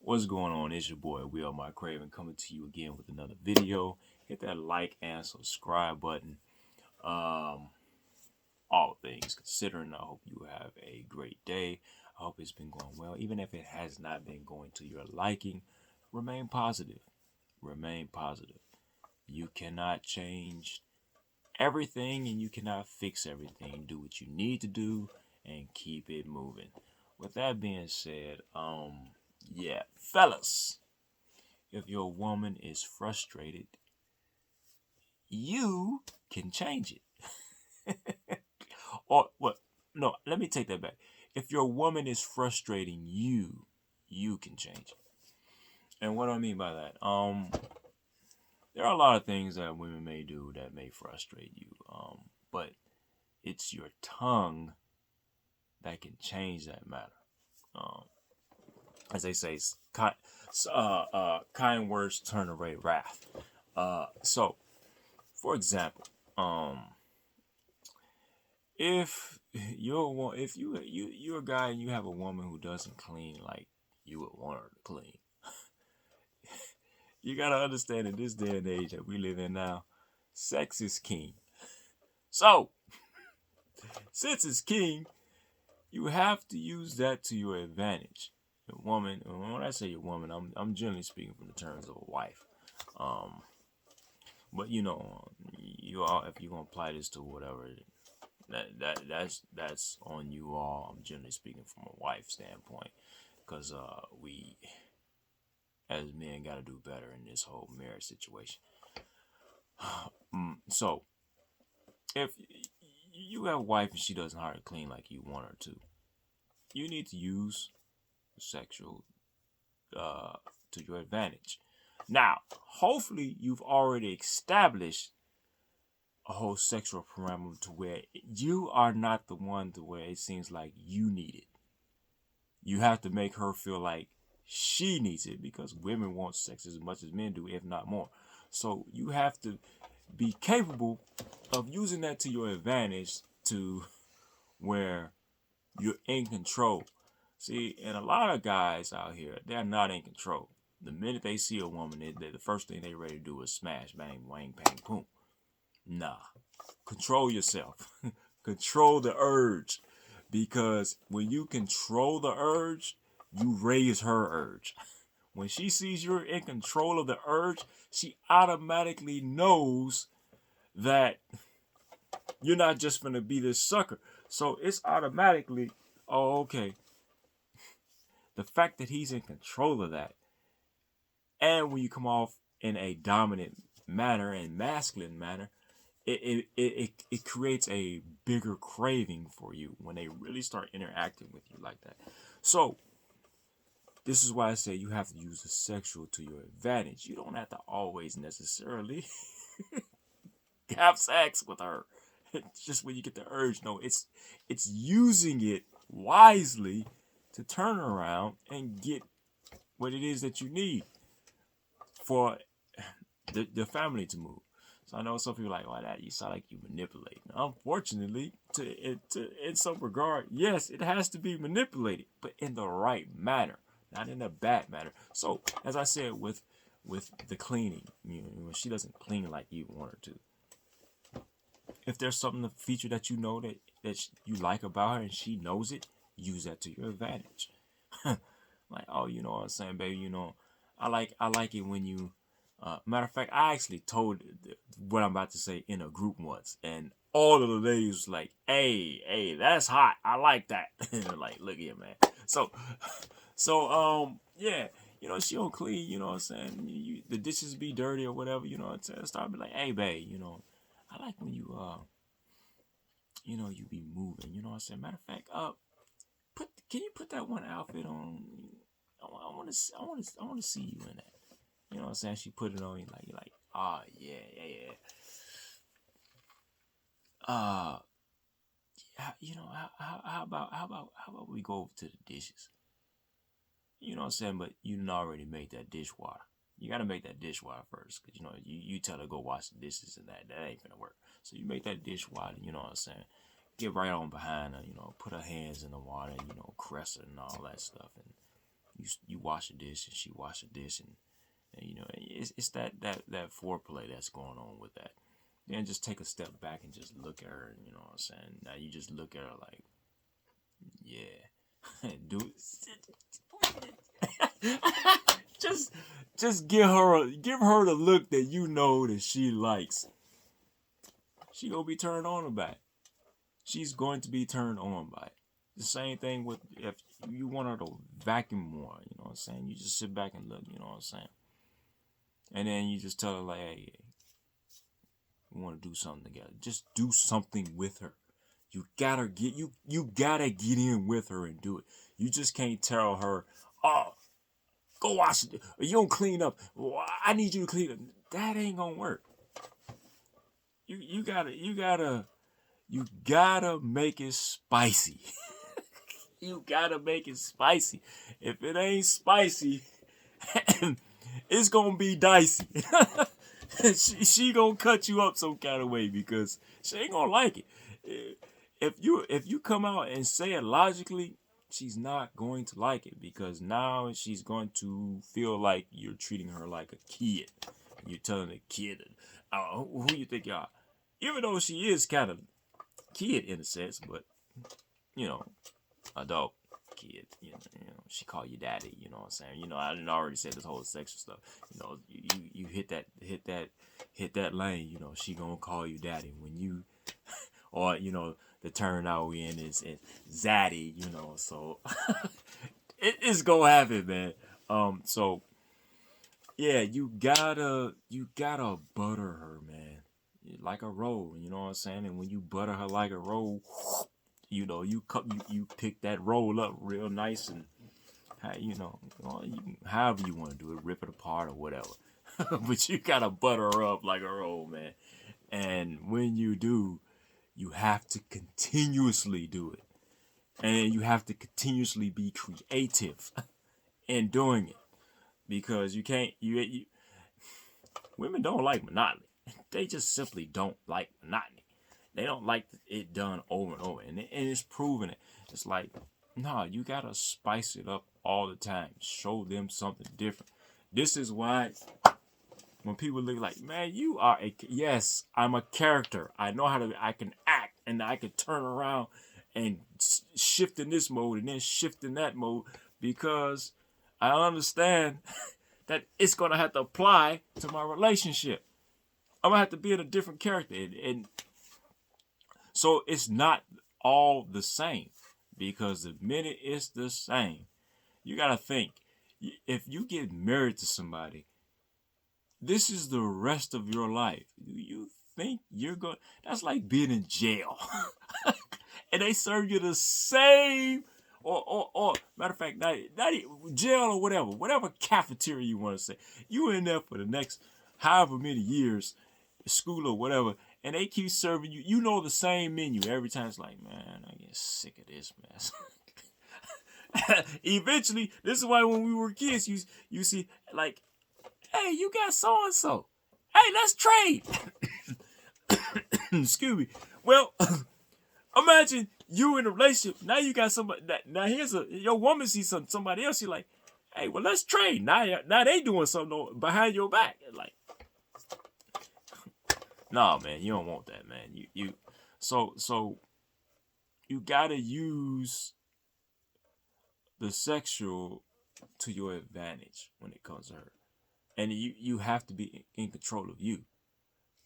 What's going on? It's your boy Will My Craven coming to you again with another video. Hit that like and subscribe button. Um, all things considering, I hope you have a great day. I hope it's been going well, even if it has not been going to your liking. Remain positive. Remain positive. You cannot change everything, and you cannot fix everything. Do what you need to do and keep it moving. With that being said, yeah, fellas. If your woman is frustrated, you can change it. Or what? No, let me take that back. If your woman is frustrating you, you can change it. And what do I mean by that? There are a lot of things that women may do that may frustrate you. But it's your tongue that can change that matter. Um, as they say, kind words turn away wrath. So for example, if you're a guy and you have a woman who doesn't clean like you would want her to clean, you gotta understand in this day and age that we live in now, sex is king. So since it's king, you have to use that to your advantage. Your woman, and when I say your woman, I'm generally speaking from the terms of a wife. Um, but you all, if you're gonna apply this to whatever, that's on you all. I'm generally speaking from a wife standpoint, because we as men got to do better in this whole marriage situation. So if you have a wife and she doesn't hardly clean like you want her to, you need to use sexual to your advantage. Now, hopefully, you've already established a whole sexual parameter to where you are not the one to where it seems like you need it. You have to make her feel like she needs it, because women want sex as much as men do, if not more. So you have to be capable of using that to your advantage to where you're in control. See, and a lot of guys out here, they're not in control. The minute they see a woman, the first thing they ready to do is smash, bang, wang, bang, boom. Nah. Control yourself. Control the urge. Because when you control the urge, you raise her urge. When she sees you're in control of the urge, she automatically knows that you're not just going to be this sucker. So it's automatically, oh, okay. The fact that he's in control of that, and when you come off in a dominant manner and masculine manner, it creates a bigger craving for you when they really start interacting with you like that. So this is why I say you have to use the sexual to your advantage. You don't have to always necessarily have sex with her. It's just when you get the urge. No, it's using it wisely to turn around and get what it is that you need for the family to move. So I know some people are like, "Oh, that you sound like you manipulate." Unfortunately, in some regard, yes, it has to be manipulated, but in the right manner, not in a bad manner. So as I said with the cleaning, when she doesn't clean like you want her to, if there's something, a feature that you know that you like about her and she knows it, use that to your advantage. Like, oh, you know what I'm saying, baby, I like it when you matter of fact, I actually told what I'm about to say in a group once, and all of the ladies was like, hey, that's hot, I like that. And like, look here, man. So yeah, she don't clean, you know what I'm saying, the dishes be dirty or whatever, you know what I'm saying, start be like, hey, babe, I like when you be moving, you know what I'm saying. Matter of fact, can you put that one outfit on? I want to see you in that. You know what I'm saying? She put it on you, like, you're like, oh yeah. Uh, how about we go over to the dishes? You know what I'm saying? But you didn't already make that dishwater. You gotta make that dishwater first, cause you tell her to go wash the dishes, and that ain't gonna work. So you make that dishwater. You know what I'm saying? Get right on behind her. Put her hands in the water. Caress her and all that stuff, and You wash a dish and she wash a dish, and you know it's that foreplay that's going on with that. Then just take a step back and just look at her. You know what I'm saying? Now you just look at her like, yeah, do just just give her the look that you know that she likes. She gonna be turned on by it. She's going to be turned on by it. The same thing with if you want her to vacuum more, you know what I'm saying? You just sit back and look, you know what I'm saying? And then you just tell her like, hey, we want to do something together. Just do something with her. You gotta get in with her and do it. You just can't tell her, oh, go wash it. Or you don't clean up. Well, I need you to clean up. That ain't gonna work. You gotta make it spicy. You gotta make it spicy. If it ain't spicy, it's gonna be dicey. she gonna cut you up some kind of way because she ain't gonna like it. If you come out and say it logically, she's not going to like it because now she's going to feel like you're treating her like a kid. You're telling a kid, who you think you are? Even though she is kind of kid in a sense, but you know, adult kid. You know, she call you daddy. You know what I'm saying? You know, I didn't already say this whole sexual stuff. You know, you hit that lane. You know, she gonna call you daddy when you, or you know, the turn out we in is zaddy. You know, so it's gonna happen, man. So yeah, you gotta butter her, man. Like a roll, you know what I'm saying? And when you butter her like a roll, you know, you pick that roll up real nice and, you know, however you want to do it, rip it apart or whatever. But you gotta butter her up like a roll, man. And when you do, you have to continuously do it. And you have to continuously be creative in doing it. Because you can't, women don't like monotony. They just simply don't like monotony. They don't like it done over and over. And it's proven it. It's like, no, you got to spice it up all the time. Show them something different. This is why when people look like, man, you are yes, I'm a character. I know I can act and I can turn around and shift in this mode and then shift in that mode because I understand that it's going to have to apply to my relationship. I'm going to have to be in a different character. And so it's not all the same because the minute it's the same, you got to think, if you get married to somebody, this is the rest of your life. You think you're going, that's like being in jail. And they serve you the same, or matter of fact, not jail or whatever cafeteria you want to say. You in there for the next however many years, school or whatever, and they keep serving you. You know the same menu every time. It's like, man, I get sick of this mess. Eventually, this is why when we were kids, you see like, hey, you got so and so. Hey, let's trade. Excuse me. Well, imagine you in a relationship. Now you got somebody. Now your woman sees somebody else. You're like, hey, well, let's trade. Now they doing something behind your back. Like, no, man, you don't want that, man. So you gotta use the sexual to your advantage when it comes to her, and you have to be in control of you.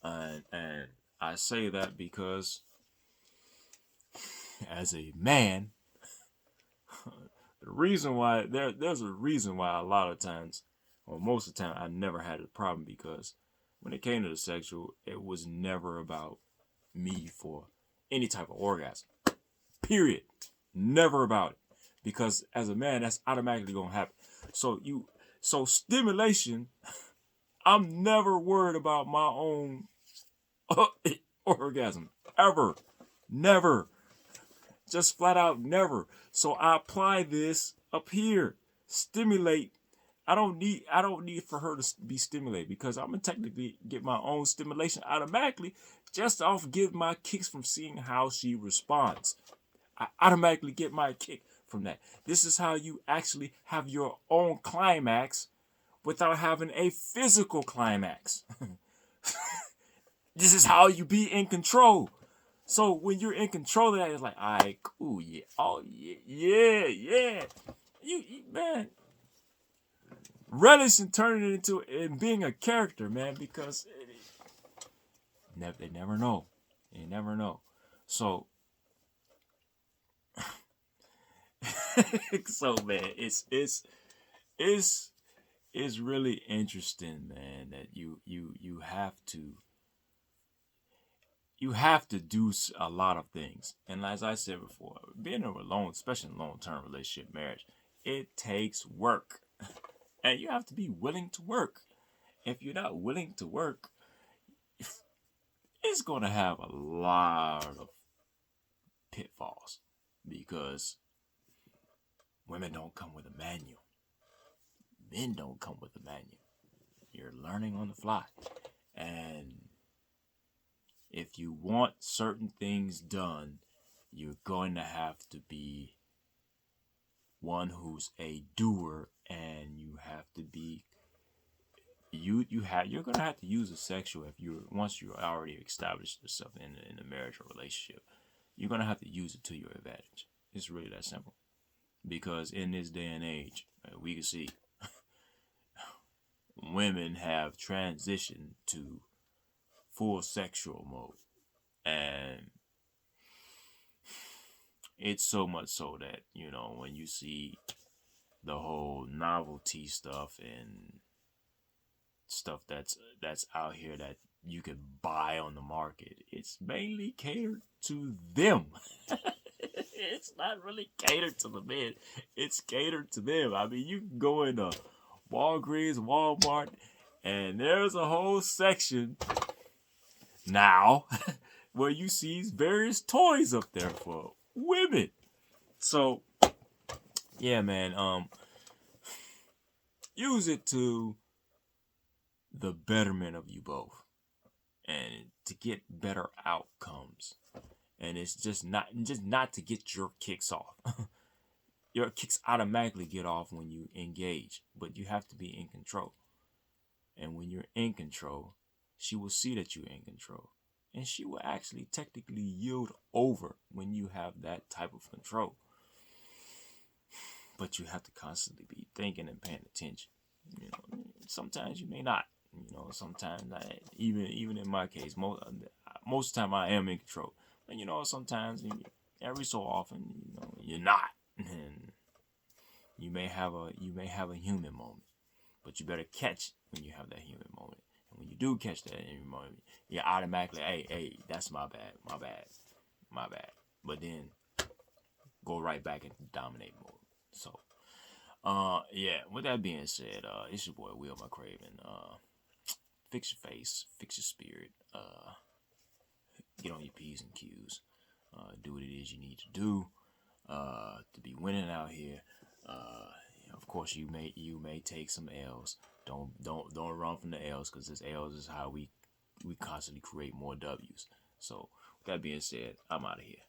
And I say that because as a man, the reason why there's a reason why a lot of times, or most of the time, I never had a problem because when it came to the sexual, it was never about me for any type of orgasm. Period. Never about it. Because as a man, that's automatically gonna happen. So stimulation, I'm never worried about my own orgasm. Ever. Never. Just flat out never. So I apply this up here. Stimulate. I don't need for her to be stimulated because I'm gonna technically get my own stimulation automatically just off get my kicks from seeing how she responds. I automatically get my kick from that. This is how you actually have your own climax without having a physical climax. This is how you be in control. So when you're in control of that, it's like, all right, cool, yeah, oh yeah, yeah. Man, relish and turn it into and being a character, man, because they never know. You never know. So, so man, it's it's really interesting, man, that you have to do a lot of things. And as I said before, being in a especially in a long-term relationship, marriage, it takes work, and you have to be willing to work. If you're not willing to work, it's going to have a lot of pitfalls because women don't come with a manual. Men don't come with a manual. You're learning on the fly. And if you want certain things done, you're going to have to be one who's a doer, and you have to be you're gonna have to use a sexual if you're once you already established yourself in a marriage or relationship. You're gonna have to use it to your advantage. It's really that simple. Because in this day and age, we can see women have transitioned to full sexual mode, and it's so much so that when you see the whole novelty stuff and stuff that's out here that you can buy on the market, it's mainly catered to them. It's not really catered to the men. It's catered to them. I mean, you can go into Walgreens, Walmart, and there's a whole section now where you see various toys up there for women. So, yeah, man, use it to the betterment of you both and to get better outcomes. And it's just not to get your kicks off. Your kicks automatically get off when you engage, but you have to be in control. And when you're in control, she will see that you're in control, and she will actually technically yield over when you have that type of control. But you have to constantly be thinking and paying attention. Sometimes you may not. Sometimes even in my case, most of the time I am in control. But sometimes every so often, you're not, and you may have a human moment, but you better catch when you have that human moment. And when you do catch that human moment, you automatically, hey, that's my bad. But then go right back into dominate mode. So, yeah. With that being said, it's your boy Will McCraven. Fix your face, fix your spirit. Get on your P's and Q's. Do what it is you need to do to be winning out here. Of course, you may take some L's. Don't run from the L's, because this L's is how we constantly create more W's. So, with that being said, I'm out of here.